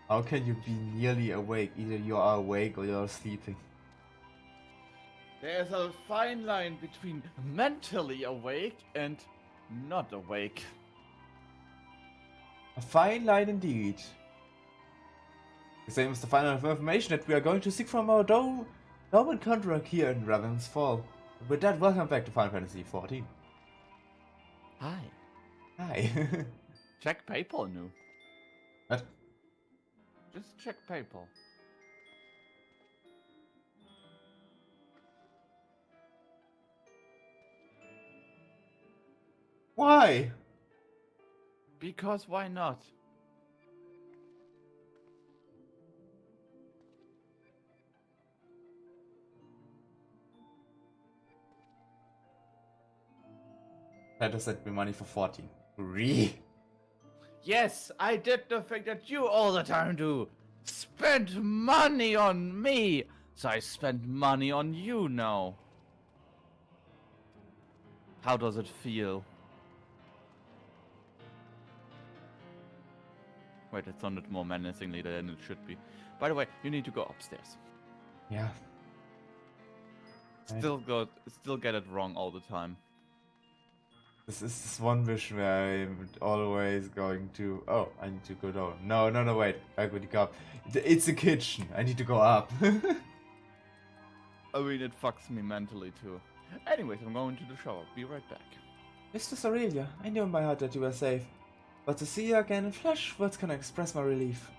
How can you be nearly awake? Either you are awake or you're sleeping. There's a fine line between mentally awake and not awake. A fine line indeed. The same as the final information that we are going to seek from our Roman contract here in Raven's Fall. With that, welcome back to Final Fantasy XIV. Hi. Hi. Check PayPal, Nu. What? Just check PayPal. Why? Because why not? That just sent me money for 14. Really? Yes, I did the thing that you all the time do. Spend money on me. So I spend money on you now. How does it feel? Wait, it sounded more menacingly than it should be. By the way, you need to go upstairs. Yeah. Still get it wrong all the time. This is this one wish where I'm always going to... Oh, I need to go down. No, wait. I go up. It's a kitchen. I need to go up. I mean, it fucks me mentally too. Anyways, I'm going to the shower. Be right back. Mistress Aurelia, I knew in my heart that you were safe. But to see you again in flesh, words can express my relief.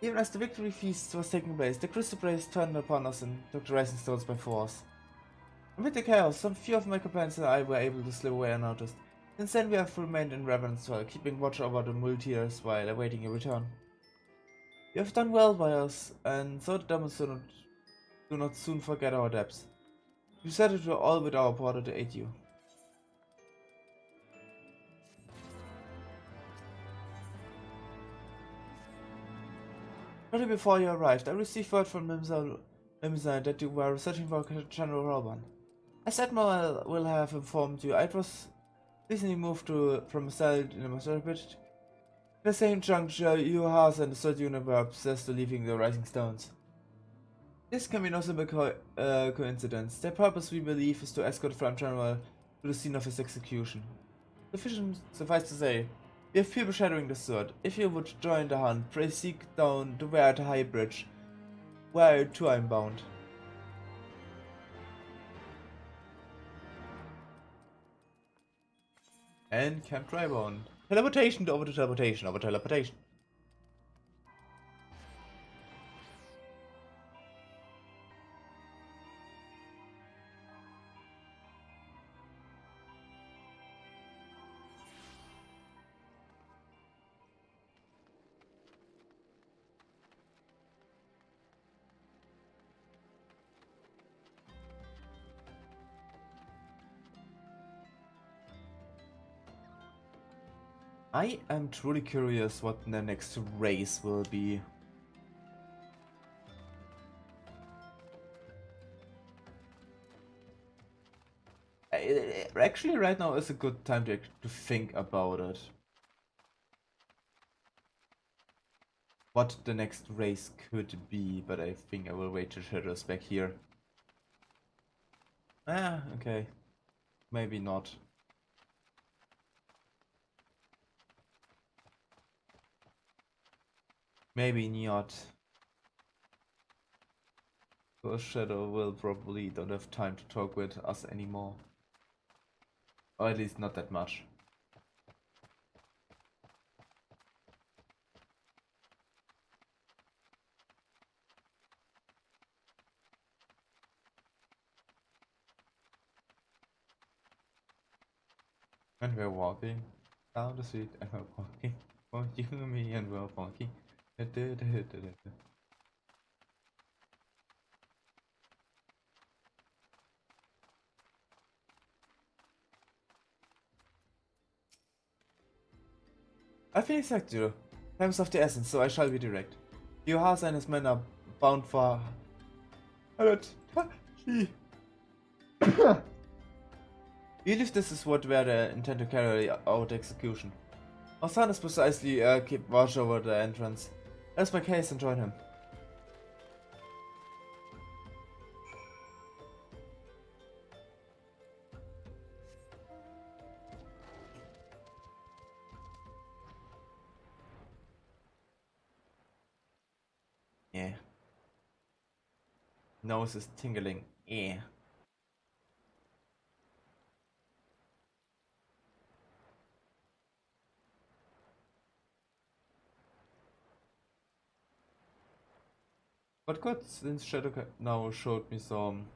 Even as the victory feast was taking place, the Crucibles turned upon us and took the rising stones by force. Amid the chaos, some few of my companions and I were able to slip away unnoticed. Since then we have remained in Raven's Well, keeping watch over the multiers while awaiting your return. You have done well by us, and so the demons do not soon forget our depths. We said it were all with our porter to aid you. Shortly before you arrived, I received word from Mimsal that you were searching for General Roban. As Admiral will have informed you, I was recently moved from a cell in the Master Bridge. At the same juncture, you, Haas, and the third unit were obsessed to leaving the Rising Stones. This can be no simple coincidence. Their purpose, we believe, is to escort the Flame General to the scene of his execution. Suffice to say, we have people shadowing the sword. If you would join the hunt, pray seek down the way at the High Bridge, where to I am bound. And Camp Dryborn. Teleportation over to teleportation over teleportation. I am truly curious what the next race will be. Actually, right now is a good time to think about it. What the next race could be, but I think I will wait till Shadow's back here. Ah, okay. Maybe not. Maybe not. Because Shadow will probably don't have time to talk with us anymore. Or at least not that much. And we're walking down the street and we're walking. Oh, you and me and we're walking. I feel exactly you. Time is of the essence, so I shall be direct. Johasa and his men are bound for... You believe this is where they intend to carry out execution. Our son is precisely keep watch over the entrance. Let's make haste and join him. Yeah. Nose is tingling. Yeah. But good, since Shadow now showed me some,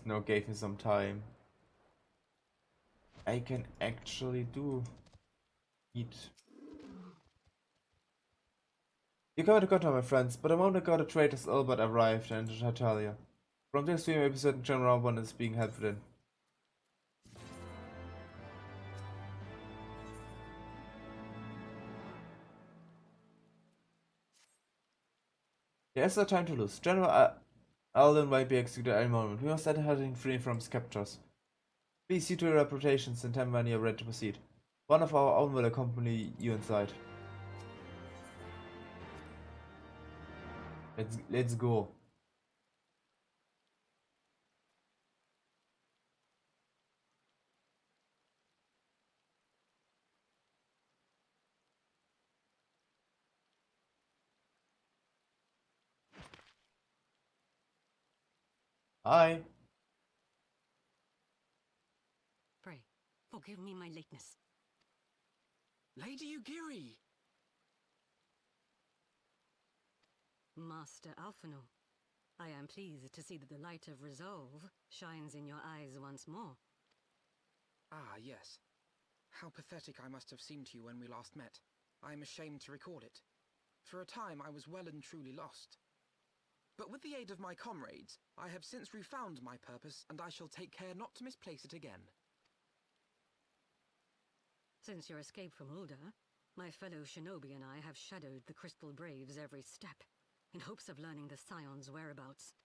now gave me some time, I can actually do eat. You got to my friends, but a moment ago the traitors Albert arrived and Natalia. From this stream episode, General 1 is being held within. There is no time to lose. General Alden might be executed at any moment. We must set him free from his captors. Please see to your reputations and tell me when you are ready to proceed. One of our own will accompany you inside. Let's go. Hi. Pray, forgive me my lateness. Lady Ugiri! Master Alphino, I am pleased to see that the light of resolve shines in your eyes once more. Ah, yes. How pathetic I must have seemed to you when we last met. I am ashamed to record it. For a time I was well and truly lost. But with the aid of my comrades, I have since refound my purpose, and I shall take care not to misplace it again. Since your escape from Ulda, my fellow shinobi and I have shadowed the Crystal Braves every step, in hopes of learning the Scion's whereabouts.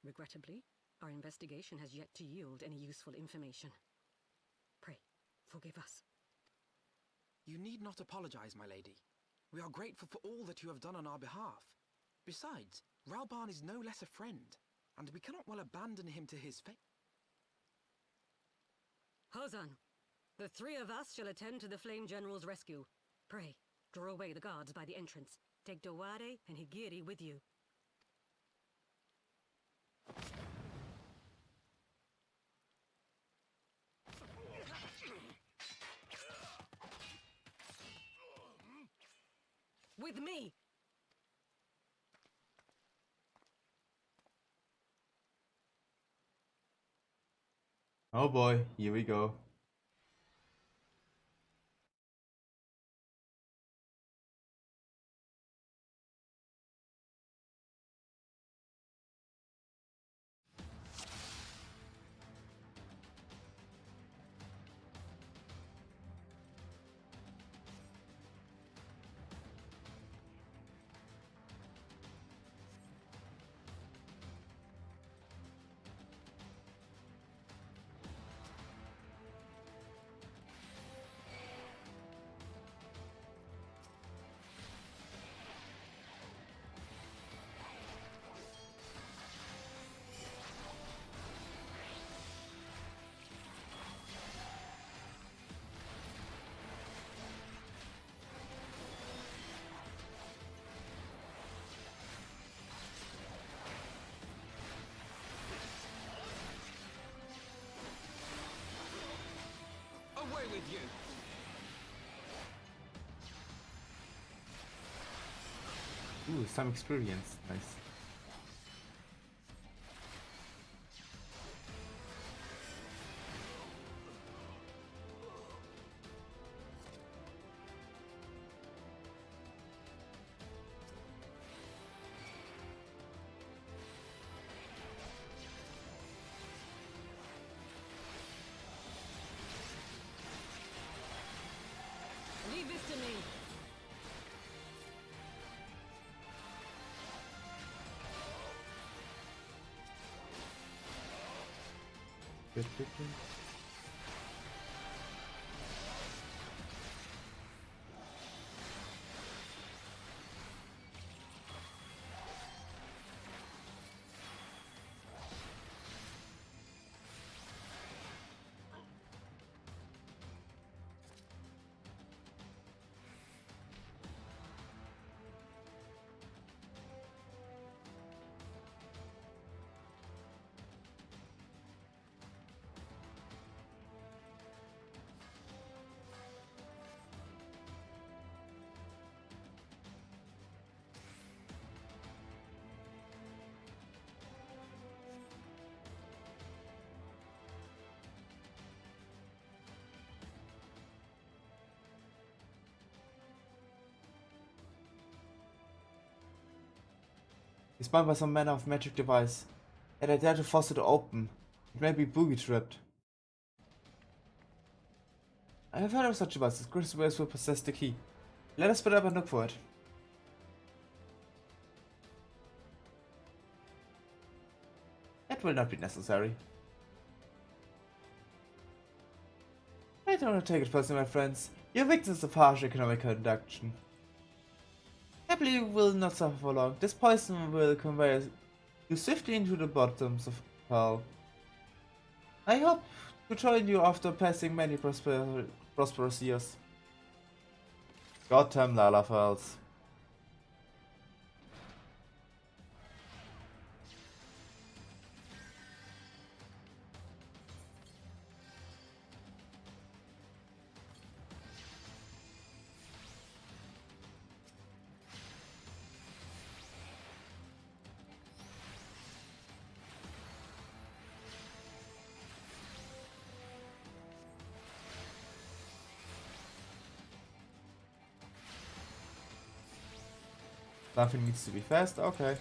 Regrettably, our investigation has yet to yield any useful information. Pray, forgive us. You need not apologize, my lady. We are grateful for all that you have done on our behalf. Besides, Ralban is no less a friend, and we cannot well abandon him to his fate. Hozan, the three of us shall attend to the Flame General's rescue. Pray, draw away the guards by the entrance. Take Dowade and Higiri with you. With me! Oh boy, here we go. Away with you! Ooh, some experience. Nice. Leave this to me. Good, good, good. He's bound by some manner of magic device, yet I dare to force it open. It may be booby-trapped. I have heard of such devices. Crystal waves will possess the key. Let us split up and look for it. That will not be necessary. I don't take it personally, my friends. You're victims of harsh economic induction. Happily, you will not suffer for long. This poison will convey you swiftly into the bottoms of hell. I hope to join you after passing many prosperous years. Goddamn Lalafels. Nothing needs to be fast, okay.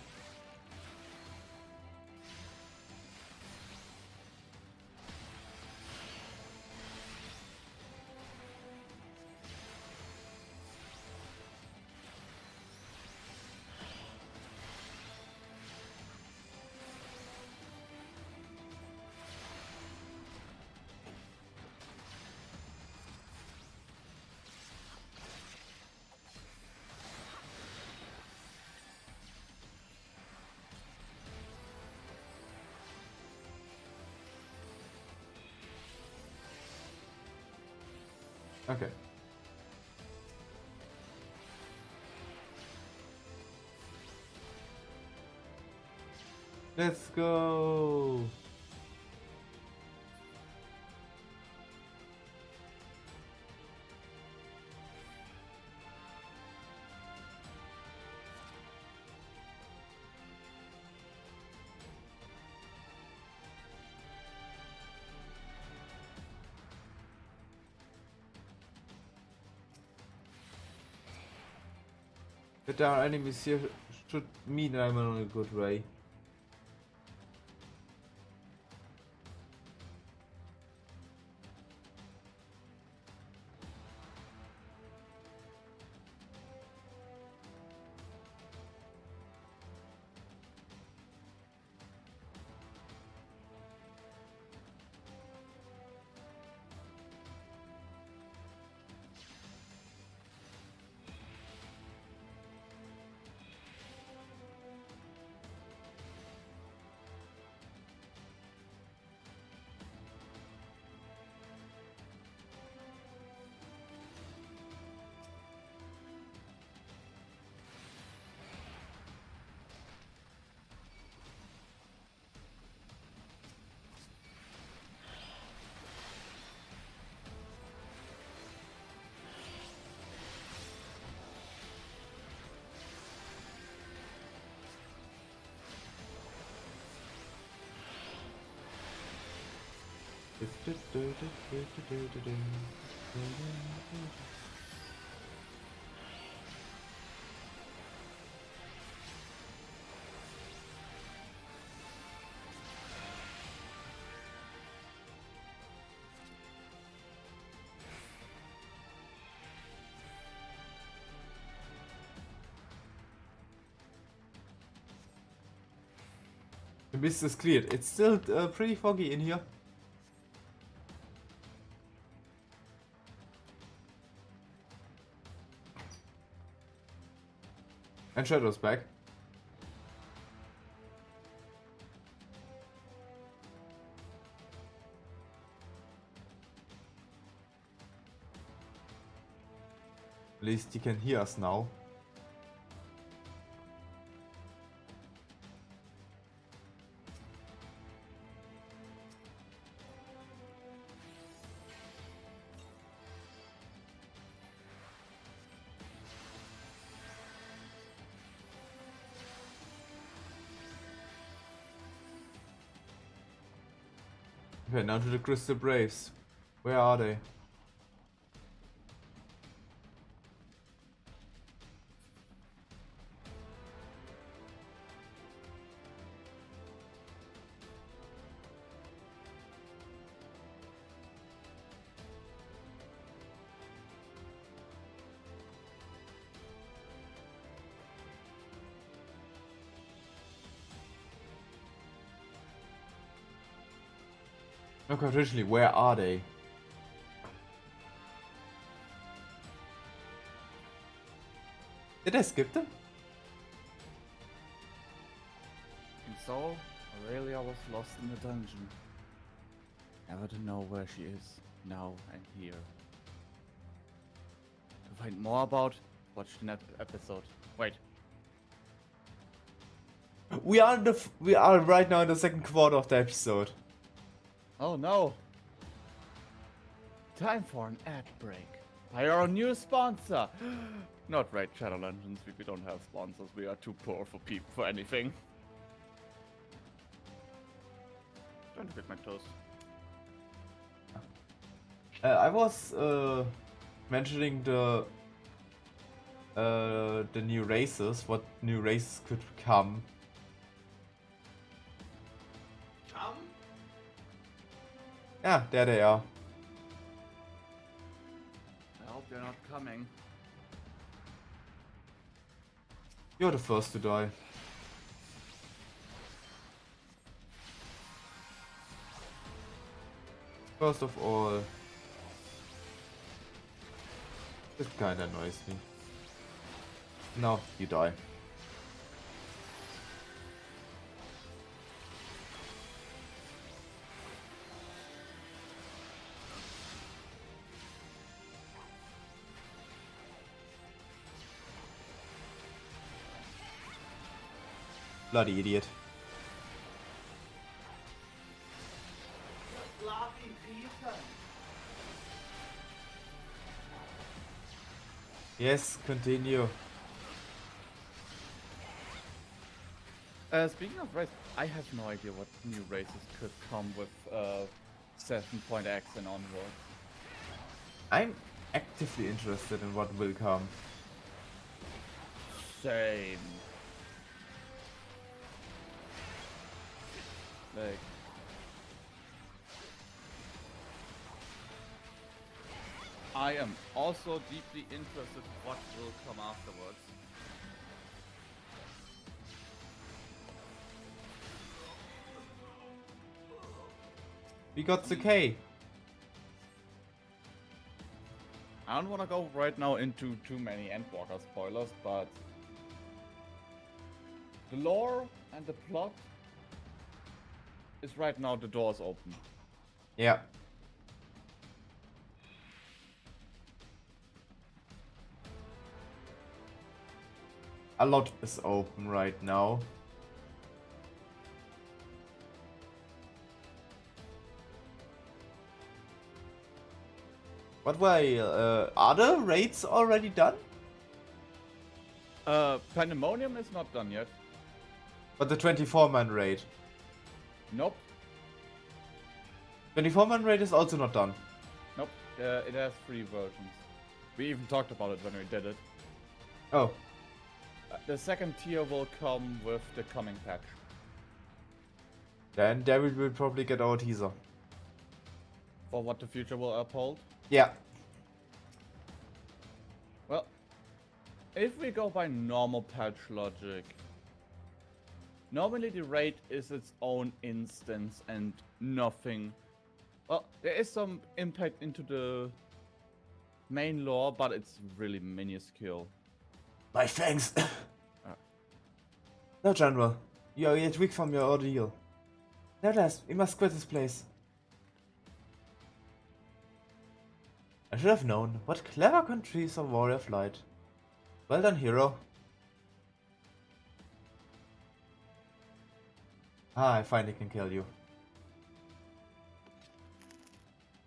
Okay. Let's go. But our enemies here should mean I'm on a good way. The mist is cleared. It's still pretty foggy in here. And Shadow's back. At least he can hear us now. Okay, now to the Crystal Braves. Where are they? Okay, originally, where are they? Did I skip them? And so, Aurelia was lost in the dungeon. Never to know where she is, now and here. To find more about, watch the next episode. Wait. We are right now in the second quarter of the episode. Oh no! Time for an ad break. By our new sponsor! Not right, Shadow Legends. We don't have sponsors. We are too poor for anything. Trying to get my toast. I was mentioning the new races. What new races could come? Come? Yeah, there they are. I hope they're not coming. You're the first to die. First of all, this kinda annoys me. Now you die. Bloody idiot. Yes, continue. Speaking of race, I have no idea what new races could come with 7.x and onwards. I'm actively interested in what will come. Same. Like, I am also deeply interested in what will come afterwards. We got the K. I don't want to go right now into too many Endwalker spoilers, but the lore and the plot is right now the doors open. Yeah. A lot is open right now. What way? Are the raids already done? Pandemonium is not done yet. But the 24-man raid. Nope. 24-man raid is also not done. Nope. It has 3 versions. We even talked about it when we did it. Oh. The second tier will come with the coming patch. Then there we will probably get our teaser. For what the future will uphold. Yeah. Well, if we go by normal patch logic, normally the raid is its own instance and nothing. Well, there is some impact into the main lore, but it's really minuscule. My thanks. No, General. You are yet weak from your ordeal. Nevertheless, we must quit this place. I should have known. What clever countries of warrior flight. Well done, hero. Ah, I finally can kill you.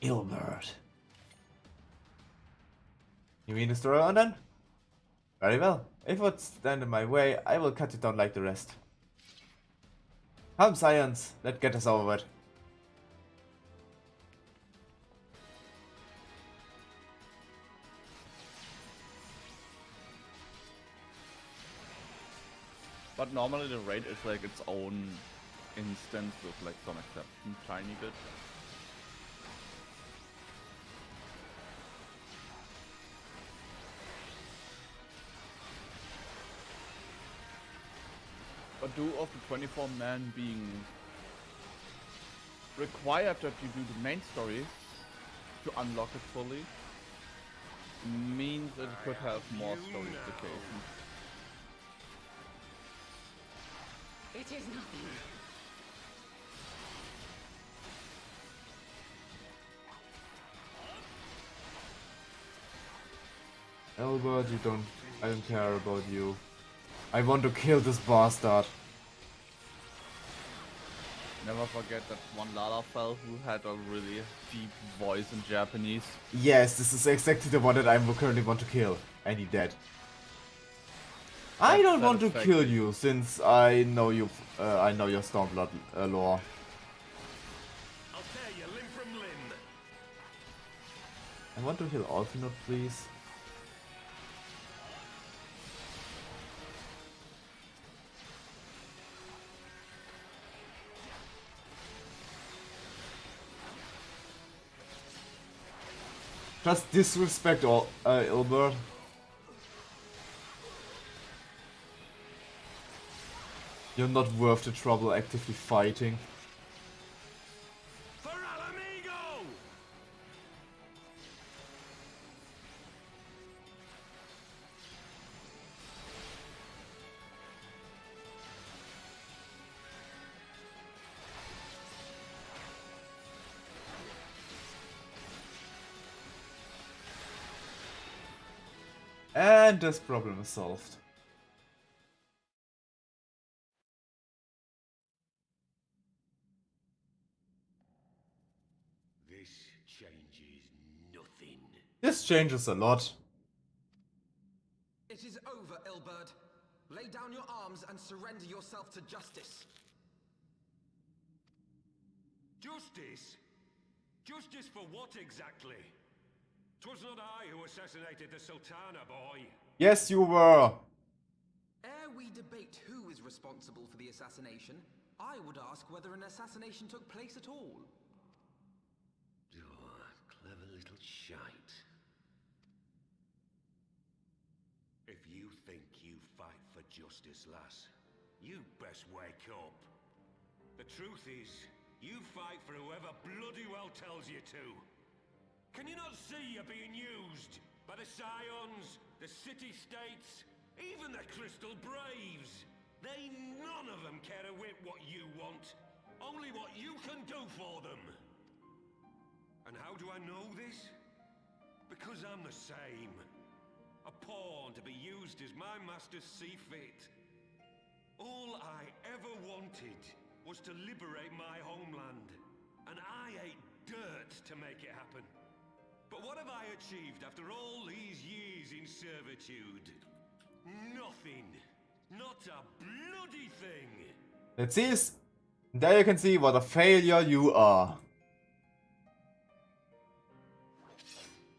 Ilbert. You mean the story on then? Very well. If it would stand in my way, I will cut it down like the rest. Come, science. Let's get this over with. But normally the raid is like its own instance with like some exception, tiny bit. But do of the 24 men being required that you do the main story to unlock it fully means it could have more story implications. It is nothing. Albert, I don't care about you. I want to kill this bastard. Never forget that one Lalafell who had a really deep voice in Japanese. Yes, this is exactly the one that I currently want to kill. And he dead. I don't want to kill you since I know you. I know your Stormblood lore. I'll tear you limb from limb. I want to kill Alfinot, please. Just disrespect all, Ilbert. You're not worth the trouble actively fighting. For Alamigo! And this problem is solved. This changes nothing. This changes a lot. It is over, Ilbert. Lay down your arms and surrender yourself to justice. Justice? Justice for what exactly? 'Twas not I who assassinated the Sultana, boy. Yes, you were. Ere we debate who is responsible for the assassination, I would ask whether an assassination took place at all. Oh, clever little shite. If you think you fight for justice, lass, you best wake up. The truth is, you fight for whoever bloody well tells you to. Can you not see you're being used by the Scions, the City-States, even the Crystal Braves? They none of them care a whit what you want, only what you can do for them. And how do I know this? Because I'm the same. A pawn to be used as my masters see fit. All I ever wanted was to liberate my homeland, and I ate dirt to make it happen. But what have I achieved after all these years in servitude? Nothing. Not a bloody thing. Let's see. There you can see what a failure you are.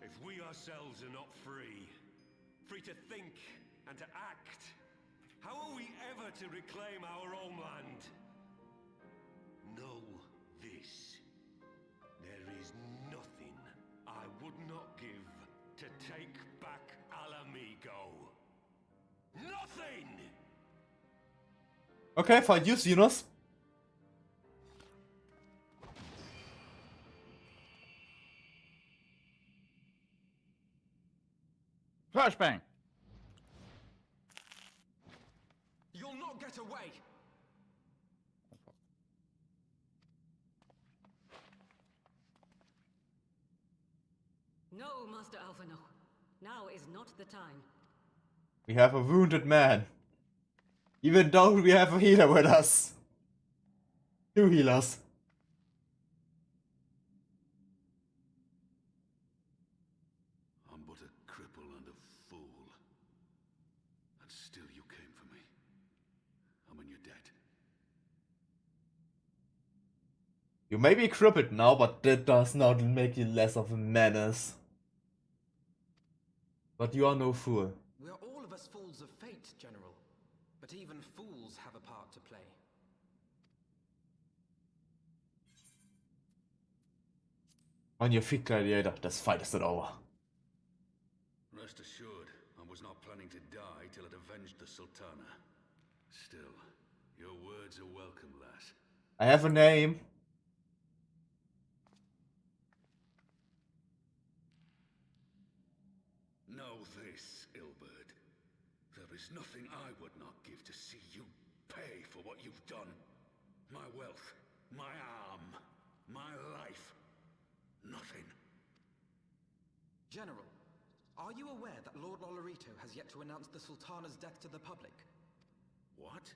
If we ourselves are not free, free to think and to act, how are we ever to reclaim our homeland? Know this. There is nothing I would not give to take back Alamigo. Nothing! Okay, fight you, Xenos. Flashbang! You'll not get away! No, Master Alphino. Now is not the time. We have a wounded man. Even though we have a healer with us. 2 healers. I'm but a cripple and a fool. And still you came for me. I'm in your debt. You may be crippled now, but that does not make you less of a menace. But you are no fool. We are all of us fools of fate, General. But even fools have a part to play. On your feet, Gladiator. This fight is not over. Rest assured, I was not planning to die till it avenged the Sultana. Still, your words are welcome, lass. I have a name. is nothing I would not give to see you pay for what you've done. My wealth, my arm, my life. Nothing. General, are you aware that Lord Lolorito has yet to announce the Sultana's death to the public? What?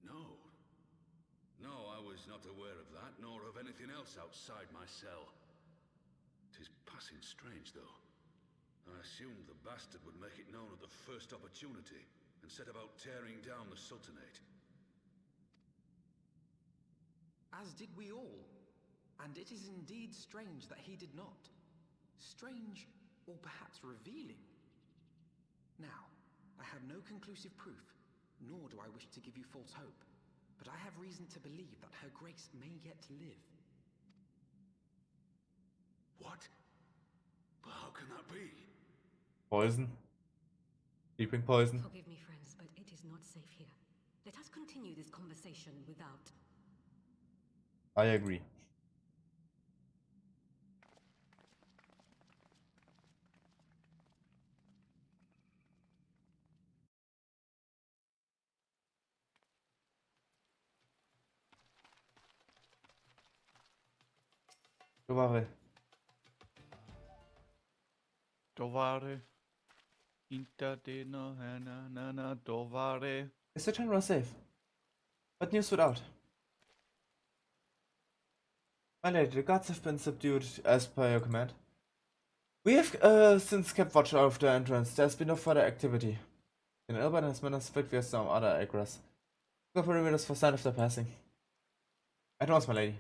No. No, I was not aware of that, nor of anything else outside my cell. 'Tis passing strange, though. I assumed the bastard would make it known at the first opportunity, and set about tearing down the Sultanate. As did we all. And it is indeed strange that he did not. Strange, or perhaps revealing. Now, I have no conclusive proof, nor do I wish to give you false hope, but I have reason to believe that Her Grace may yet live. What? But how can that be? Poison. Sleeping poison. Forgive me, friends, but it is not safe here. Let us continue this conversation without. I agree. Towary. Towary. Hinter den na towary. Is the general safe? What news without? My lady, the gods have been subdued as per your command. We have since kept watch of the entrance. There's been no further activity. In Alban has menaced fit with some other aggress. Go perimeters for sign of their passing. At once, my lady.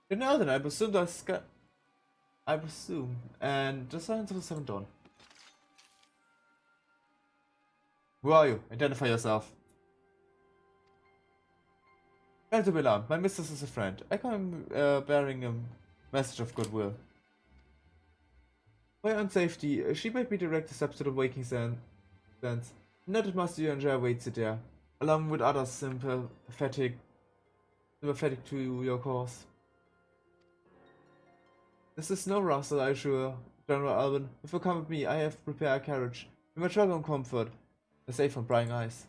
You know then, I presume and the signs of the seventh dawn. Who are you? Identify yourself. Well to be alarmed, my mistress is a friend. I come bearing a message of goodwill. For your own safety, she made me direct the steps to the waking sense. Noted Master Yuanjia waits it there, along with others sympathetic to your cause. This is no rustle, I assure General Alban. If you come with me, I have prepared a carriage. We may travel in comfort, safe from prying eyes.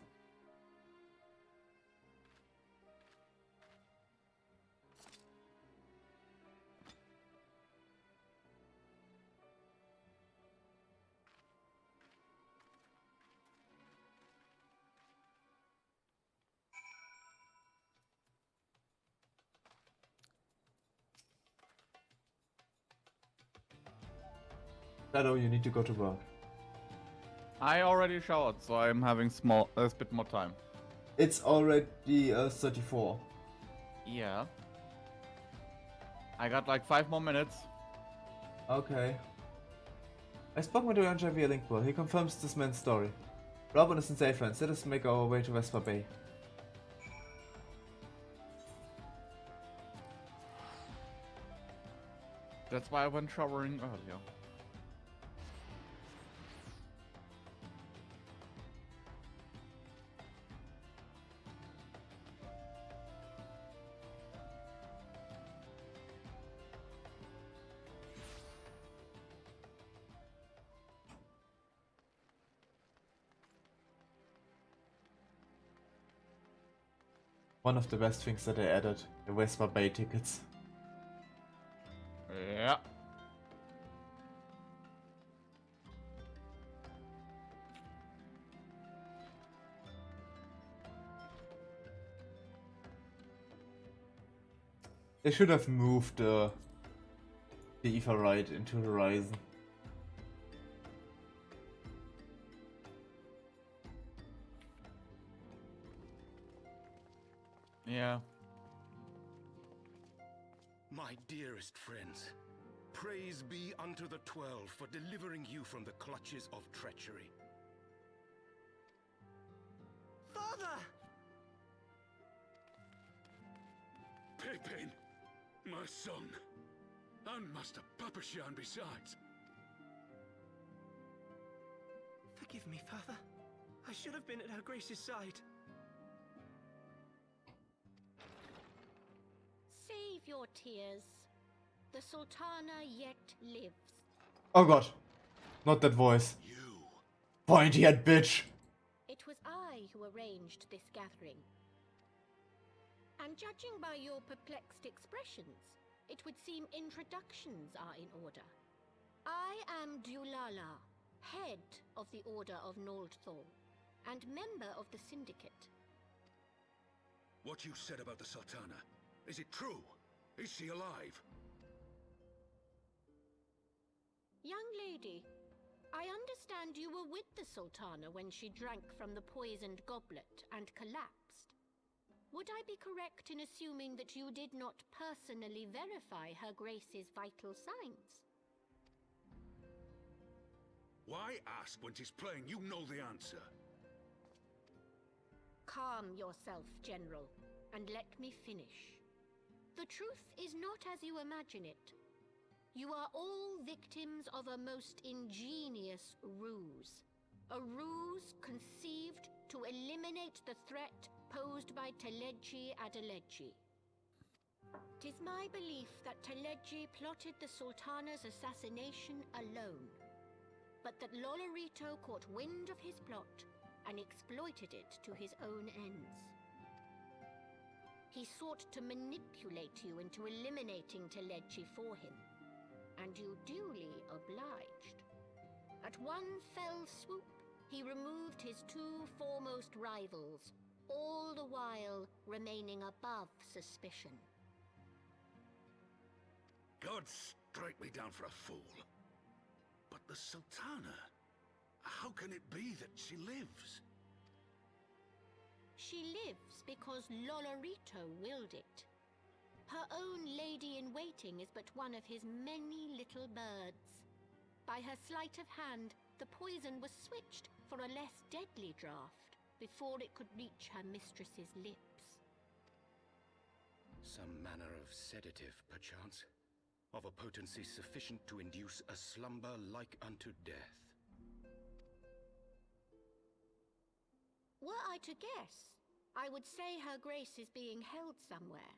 Shadow, you need to go to work. I already showered, so I'm having a bit more time. It's already 34. Yeah. I got like 5 more minutes. Okay. I spoke with Yuanjia via Linkball. He confirms this man's story. Robin is in safe hands. Let us make our way to Vesper Bay. That's why I went showering earlier. One of the best things that they added, the Vesper Bay tickets. Yeah. They should have moved the Ether ride into Horizon. Yeah. My dearest friends, praise be unto the 12 for delivering you from the clutches of treachery. Father! Pippin, my son, and Master Papashan besides. Forgive me, Father. I should have been at Her Grace's side. Save your tears. the Sultana yet lives. Oh god. Not that voice. You. Pointy head bitch. It was I who arranged this gathering. And judging by your perplexed expressions, it would seem introductions are in order. I am Dulala, head of the Order of Noldthal, and member of the Syndicate. What you said about the Sultana, is it true? Is she alive? Young lady, I understand you were with the Sultana when she drank from the poisoned goblet and collapsed. Would I be correct in assuming that you did not personally verify Her Grace's vital signs? Why ask when she's playing? You know the answer. Calm yourself, General, and let me finish. The truth is not as you imagine it. You are all victims of a most ingenious ruse. A ruse conceived to eliminate the threat posed by Teleji Adeleji. 'Tis my belief that Teleji plotted the Sultana's assassination alone, but that Lolorito caught wind of his plot and exploited it to his own ends. He sought to manipulate you into eliminating Teleji for him, and you duly obliged. At one fell swoop, he removed his two foremost rivals, all the while remaining above suspicion. God strike me down for a fool. But the Sultana, how can it be that she lives? She lives because Lolorito willed it. Her own lady-in-waiting is but one of his many little birds. By her sleight of hand, the poison was switched for a less deadly draught before it could reach her mistress's lips. Some manner of sedative, perchance, of a potency sufficient to induce a slumber like unto death. Were I to guess, I would say Her Grace is being held somewhere,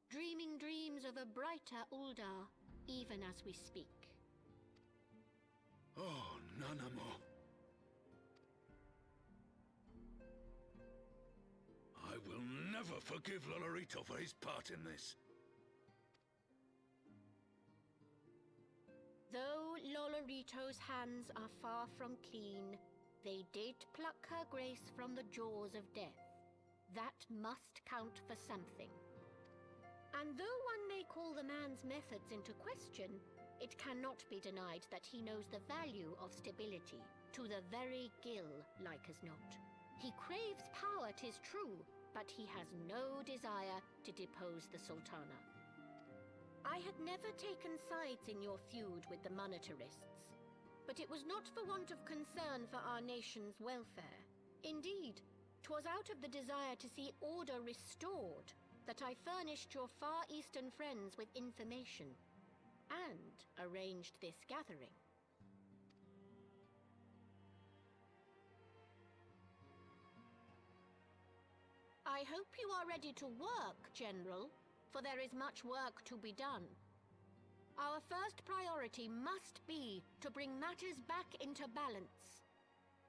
dreaming dreams of a brighter Uldar, even as we speak. Oh, Nanamo. I will never forgive Lolorito for his part in this. Though Lolorito's hands are far from clean, they did pluck Her Grace from the jaws of death. That must count for something. And though one may call the man's methods into question, it cannot be denied that he knows the value of stability, to the very gill, like as not. He craves power, 'tis true, but he has no desire to depose the Sultana. I had never taken sides in your feud with the monetarists, but it was not for want of concern for our nation's welfare. Indeed, 'twas out of the desire to see order restored that I furnished your Far Eastern friends with information and arranged this gathering. I hope you are ready to work, General, for there is much work to be done. Our first priority must be to bring matters back into balance.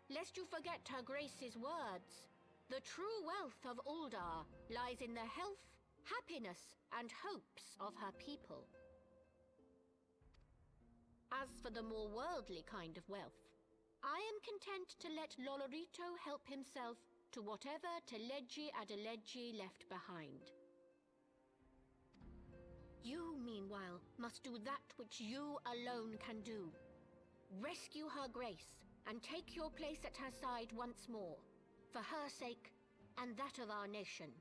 Lest you forget Her Grace's words, the true wealth of Uldar lies in the health, happiness, and hopes of her people. As for the more worldly kind of wealth, I am content to let Lolorito help himself to whatever Teleji Adeleji left behind. You, meanwhile, must do that which you alone can do. Rescue Her Grace and take your place at her side once more, for her sake and that of our nation.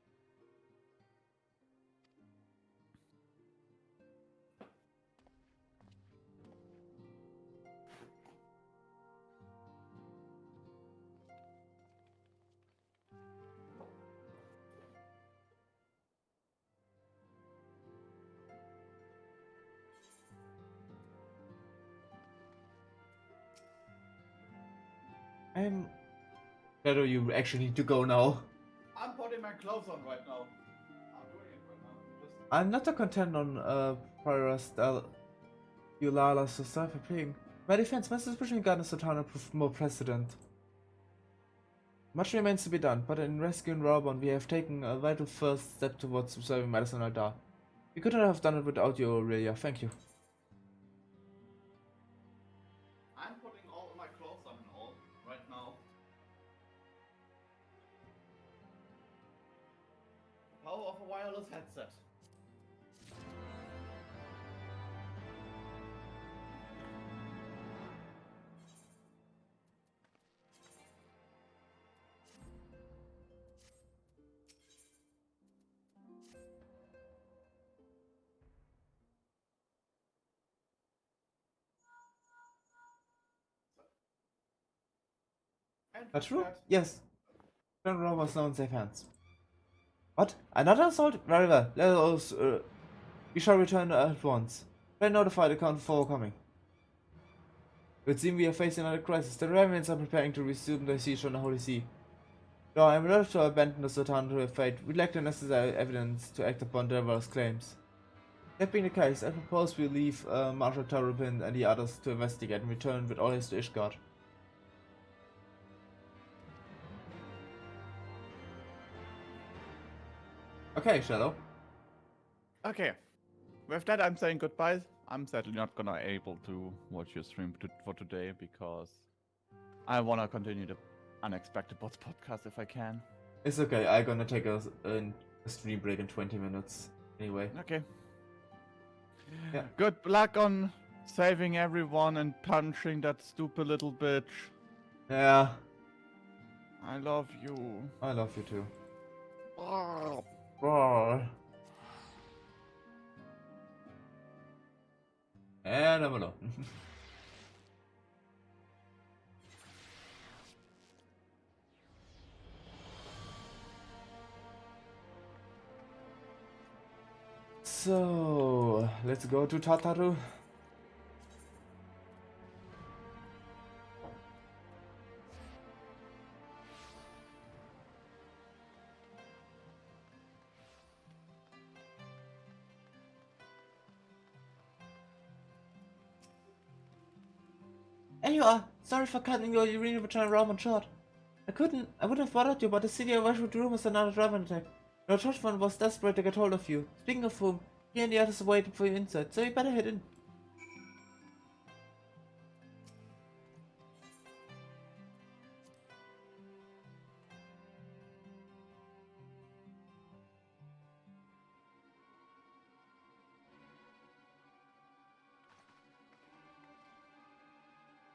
Shadow, you actually need to go now. I'm putting my clothes on right now. I'm doing it right now. I'm not a content on prior Eulalas to start preparing. My defense, Masters pushing Gardeners to town and more precedent. Much remains to be done, but in rescuing Raubon, we have taken a vital first step towards observing Madison Aldar. We couldn't have done it without you, Aurelia. Thank you. I'm putting all my clothes on and all right now. Power of a wireless headset. That's true? Yes. General was now in safe hands. What? Another assault? Very well. Let us, we shall return at once. Try to notify the Count before coming. It would seem we are facing another crisis. The Ravens are preparing to resume their siege on the Holy See. Though I am reluctant to abandon the Sultan to their fate, we lack the necessary evidence to act upon Deborah's claims. That being the case, I propose we leave Marshal Tarupin and the others to investigate and return with all haste to Ishgard. Okay, Shadow. Okay. With that, I'm saying goodbye. I'm sadly not gonna able to watch your stream for today because I wanna continue the Unexpected Bots podcast if I can. It's okay, I'm gonna take a stream break in 20 minutes. Anyway. Okay. Yeah. Good luck on saving everyone and punching that stupid little bitch. Yeah. I love you. I love you too. Oh. Roar. And I'm alone. So, let's go to Tataru. And you are. Sorry for cutting your urine vagina Roman short. I wouldn't have bothered you, but the city awash with rumors another Dragon attack. Your churchman was desperate to get hold of you. Speaking of whom, he and the others are waiting for you inside, so you better head in.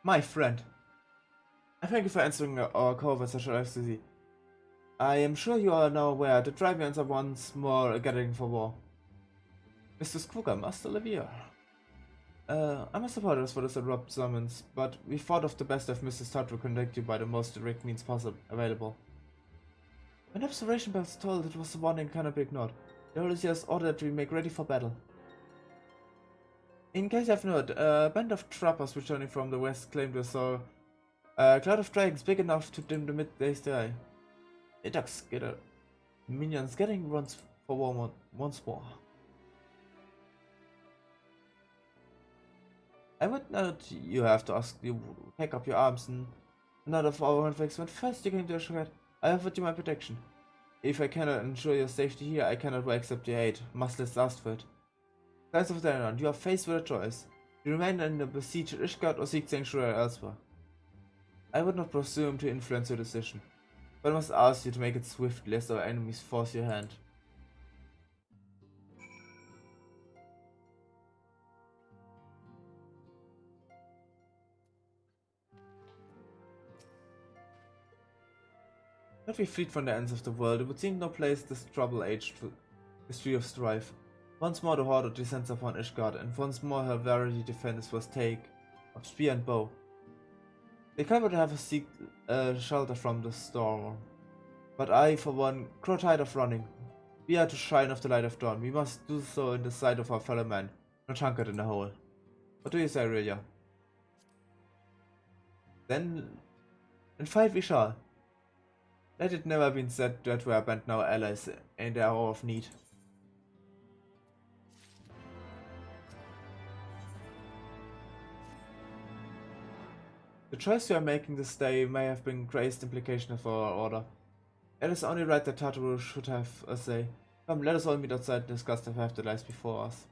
My friend, I thank you for answering our call with such ecstasy. I am sure you are now aware that Drivians are once more gathering for war. Mr. Skooka must still live here. I must apologize for this abrupt summons, but we thought of the best of Mrs. Todd to contact you by the most direct means possible available. When observation bells told, it was the warning cannot be ignored. The Holy ordered that we make ready for battle. In case you have not, a band of trappers returning from the west claimed they saw a cloud of dragons big enough to dim the midday sky. The ducks skitter. Minions getting runs for war once more. I would not you have to ask you take up your arms and none of our conflicts, but first you came to Ashgaard. I offered you my protection. If I cannot ensure your safety here, I cannot accept your aid. Must ask for it. Guys of Danon, you are faced with a choice. You remain in the besieged Ishgard or seek sanctuary elsewhere. I would not presume to influence your decision, but I must ask you to make it swiftly lest our enemies force your hand. Let we fleet from the ends of the world, it would seem no place this trouble-aged history of strife. Once more the Horde descends upon Ishgard, and once more her very defense was take of spear and bow. They covered to have a seek shelter from the storm, but I, for one, grow tired of running. We are to shine of the light of dawn. We must do so in the sight of our fellow men, not hunkered in a hole. What do you say, Aurelia? Then, in fight we shall. Let it never be said that we abandon our allies in their hour of need. The choice you are making this day may have been greatest implication for our order. It is only right that Tartaru should have a say. Come, let us all meet outside and discuss the path that lies before us.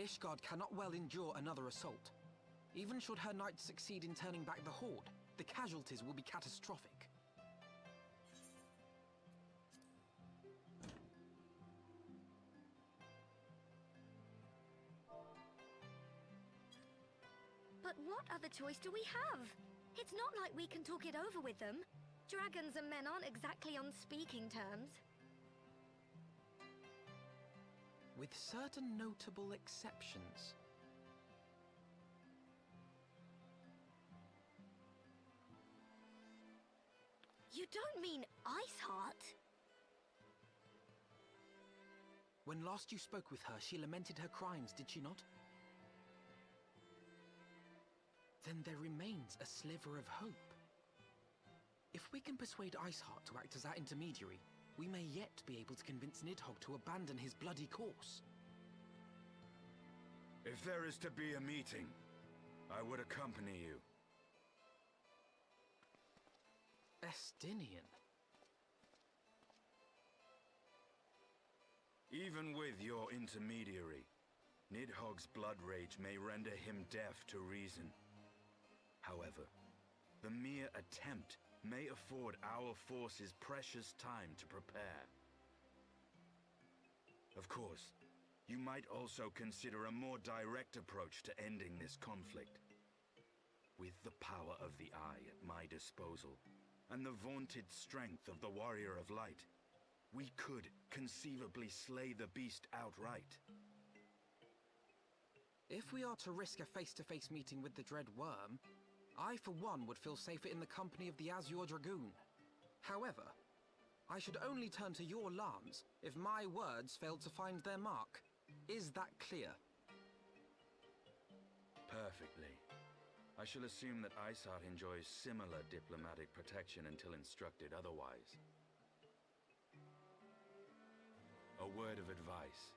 Ishgard cannot well endure another assault. Even should her knights succeed in turning back the Horde, the casualties will be catastrophic. But what other choice do we have? It's not like we can talk it over with them. Dragons and men aren't exactly on speaking terms. With certain notable exceptions. You don't mean Iceheart? When last you spoke with her, she lamented her crimes, did she not? Then there remains a sliver of hope. If we can persuade Iceheart to act as our intermediary, we may yet be able to convince Nidhogg to abandon his bloody course. If there is to be a meeting, I would accompany you. Estinian. Even with your intermediary, Nidhogg's blood rage may render him deaf to reason. However, the mere attempt may afford our forces precious time to prepare. Of course, you might also consider a more direct approach to ending this conflict. With the power of the Eye at my disposal, and the vaunted strength of the Warrior of Light, we could conceivably slay the beast outright. If we are to risk a face-to-face meeting with the Dread Worm, I, for one, would feel safer in the company of the Azure Dragoon. However, I should only turn to your lance if my words failed to find their mark. Is that clear? Perfectly. I shall assume that Iceheart enjoys similar diplomatic protection until instructed otherwise. A word of advice.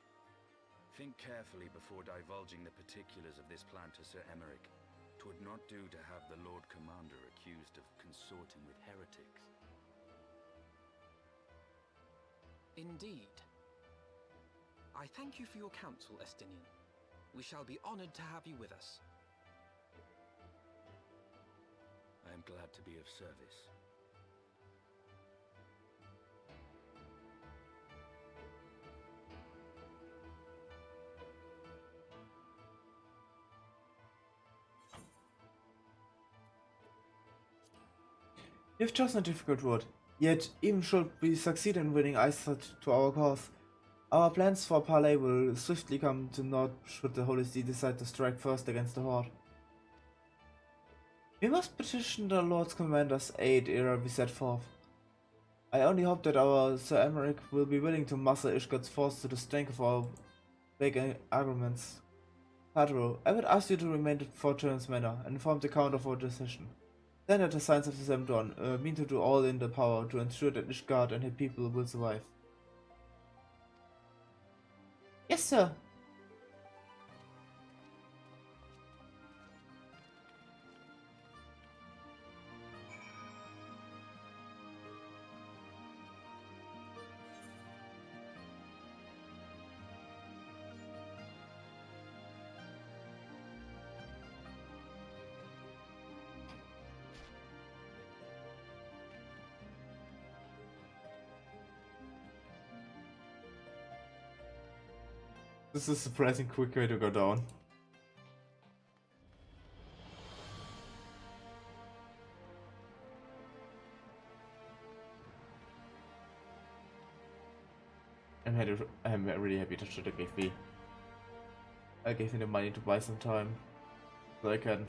Think carefully before divulging the particulars of this plan to Sir Emmerich. 'Twould not do to have the Lord Commander accused of consorting with heretics. Indeed. I thank you for your counsel, Estinian. We shall be honored to have you with us. I am glad to be of service. You've chosen a difficult road, yet even should we succeed in winning Iceheart to our cause, our plans for parley will swiftly come to naught should the Holy See decide to strike first against the Horde. We must petition the Lord's Commander's aid ere we set forth. I only hope that our Sir Emmerich will be willing to muster Ishgard's force to the strength of our vague arguments. Hadro, I would ask you to remain at Fort Turner's Manor and inform the Count of our decision. Then at the signs of the Seventh Dawn, mean to do all in the power to ensure that Ishgard and her people will survive. Yes, sir. This is a surprising quick way to go down. I'm really happy that Shida gave me the money to buy some time, so I can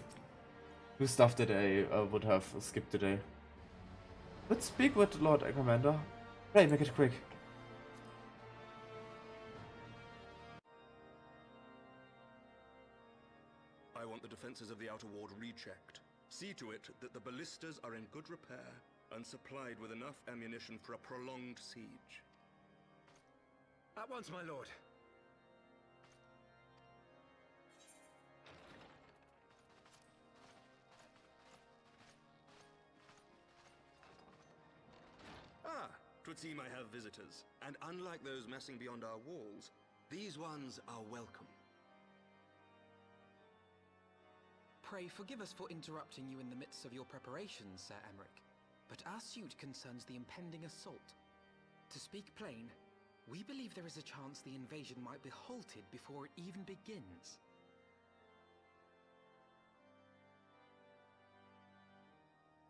do stuff that I would have skipped today. Let's speak with the Lord Commander. Right, make it quick. I want the defenses of the outer ward rechecked. See to it that the ballistas are in good repair and supplied with enough ammunition for a prolonged siege. At once, my lord. Ah, 'twould seem I have visitors. And unlike those messing beyond our walls, these ones are welcome. Pray forgive us for interrupting you in the midst of your preparations, Sir Emmerich, but our suit concerns the impending assault. To speak plain, we believe there is a chance the invasion might be halted before it even begins.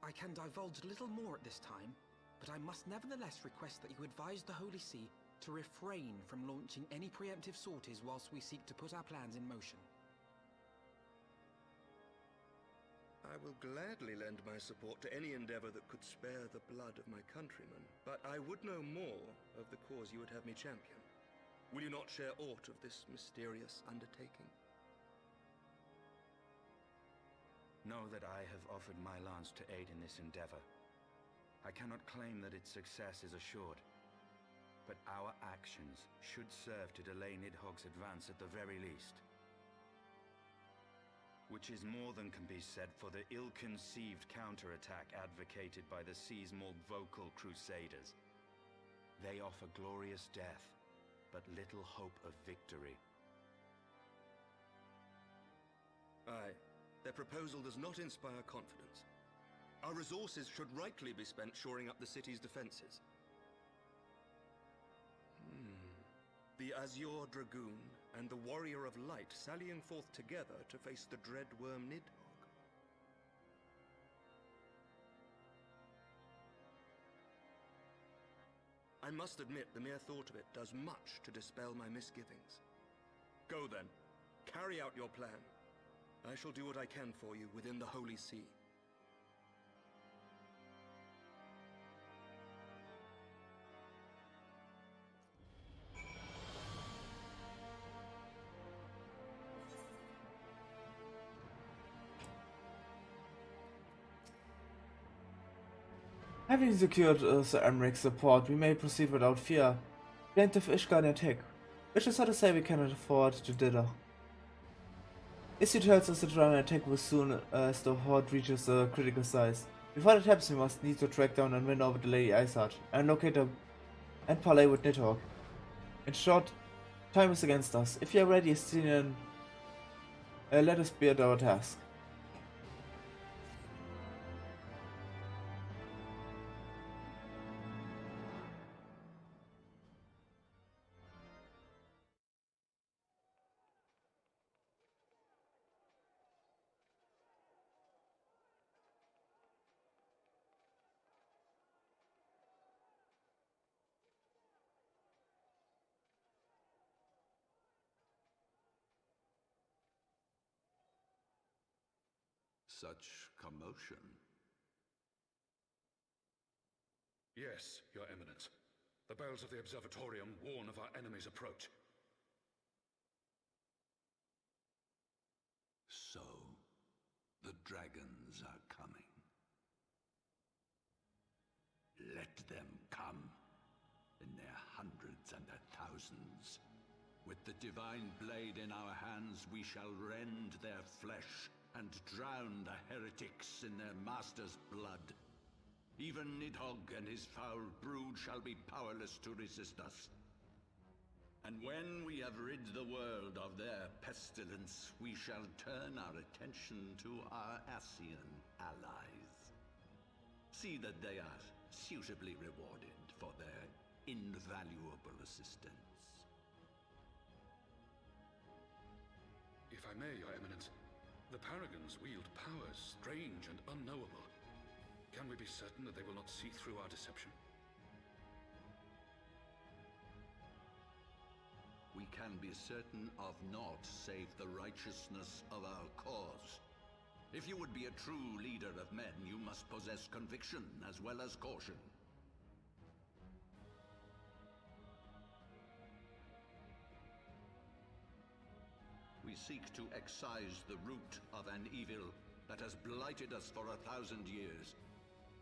I can divulge little more at this time, but I must nevertheless request that you advise the Holy See to refrain from launching any preemptive sorties whilst we seek to put our plans in motion. I will gladly lend my support to any endeavor that could spare the blood of my countrymen, but I would know more of the cause you would have me champion. Will you not share aught of this mysterious undertaking? Know that I have offered my lance to aid in this endeavor. I cannot claim that its success is assured, but our actions should serve to delay Nidhogg's advance at the very least. Which is more than can be said for the ill-conceived counterattack advocated by the sea's more vocal crusaders. They offer glorious death, but little hope of victory. Aye, their proposal does not inspire confidence. Our resources should rightly be spent shoring up the city's defenses. The Azure Dragoon and the Warrior of Light sallying forth together to face the dread worm Nidhogg. I must admit the mere thought of it does much to dispel my misgivings. Go then, carry out your plan. I shall do what I can for you within the Holy See. Having secured Sir Emmerich's support, we may proceed without fear. Plaintiff Ishkan attack, which is not to say we cannot afford to dither. Issue tells us that run attack will soon as the horde reaches a critical size. Before that happens, we must need to track down and win over the Lady Iceheart, and locate her and parley with Nidhogg. In short, time is against us. If you are ready, Estinian, let us be at our task. Such commotion. Yes, Your Eminence. The bells of the Observatorium warn of our enemy's approach. So, the dragons are coming. Let them come, in their hundreds and their thousands. With the divine blade in our hands, we shall rend their flesh and drown the heretics in their master's blood. Even Nidhogg and his foul brood shall be powerless to resist us. And when we have rid the world of their pestilence, we shall turn our attention to our Ascian allies. See that they are suitably rewarded for their invaluable assistance. If I may, Your Eminence, the Paragons wield powers strange and unknowable. Can we be certain that they will not see through our deception? We can be certain of naught save the righteousness of our cause. If you would be a true leader of men, you must possess conviction as well as caution. we seek to excise the root of an evil that has blighted us for 1,000 years.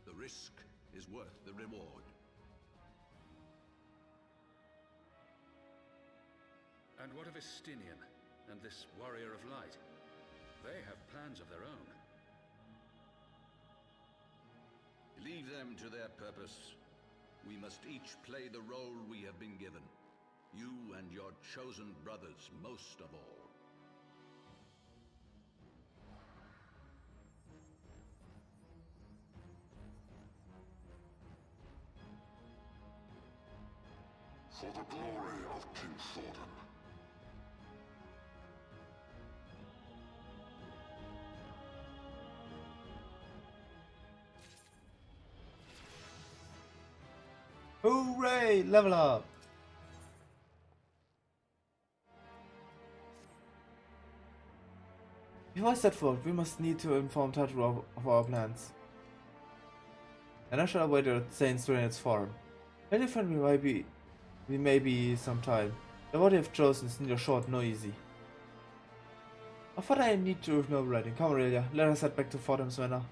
The risk is worth the reward. And what of Estinian and this warrior of light? They have plans of their own. Leave them to their purpose. We must each play the role we have been given. You and your chosen brothers most of all. For the glory of King Thordan. Hooray! Level up! Before I set forth, we must need to inform Tataru of our plans. And I shall await the Saint's in its form. Let it find me we may be some time. The what you have chosen is neither short nor easy. I thought I need to know writing. Come Aurelia, let us head back to Fordham's Manor.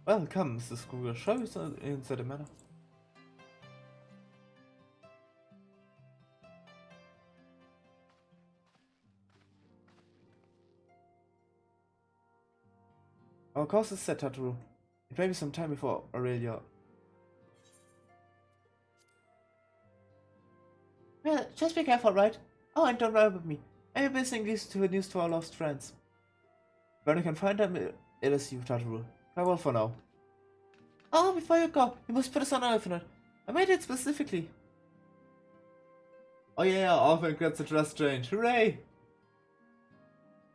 Welcome, Mrs. Kruger. Show us inside the manor. Our course is set, Tataru. It may be some time before Aurelia. Well, just be careful, right? Oh, and don't worry about me. I'm busy these two news to our lost friends. When I can find them, it is you, Tataru. Farewell for now. Oh, before you go, you must put us on Infinite. I made it specifically. Oh yeah, Orphan gets a dress change. Hooray!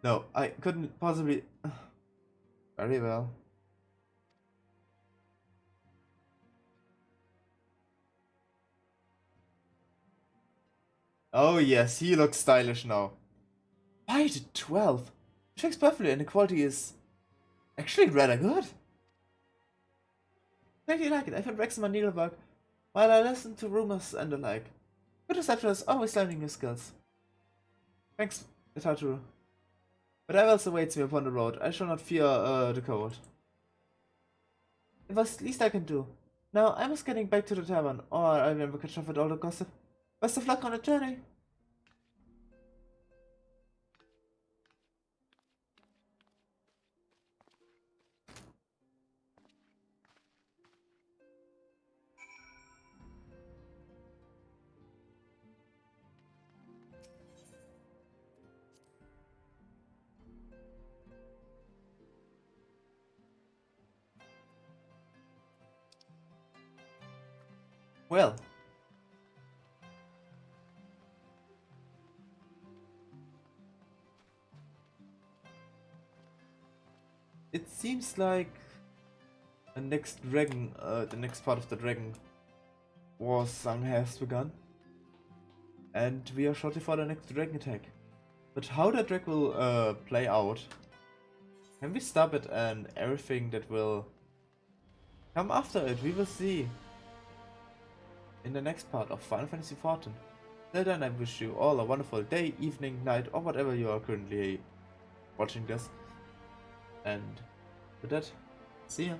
No, I couldn't possibly... Very well. Oh yes, he looks stylish now. Why did 12? It fits perfectly and the quality is actually rather good. I really like it. I found Rex in my needlework while I listened to rumors and the like. Good reception is always learning new skills. Thanks, Tataru. Whatever else awaits me upon the road, I shall not fear the cold. It was the least I can do. Now I must getting back to the tavern, or I'll never catch up with all the gossip. Best of luck on the journey. Well, it seems like the next part of the Dragon War song has begun, and we are shortly for the next dragon attack. But how that drag will play out, can we stop it, and everything that will come after it, we will see in the next part of Final Fantasy XIV. Till then, I wish you all a wonderful day, evening, night, or whatever you are currently watching this. And with that, see ya.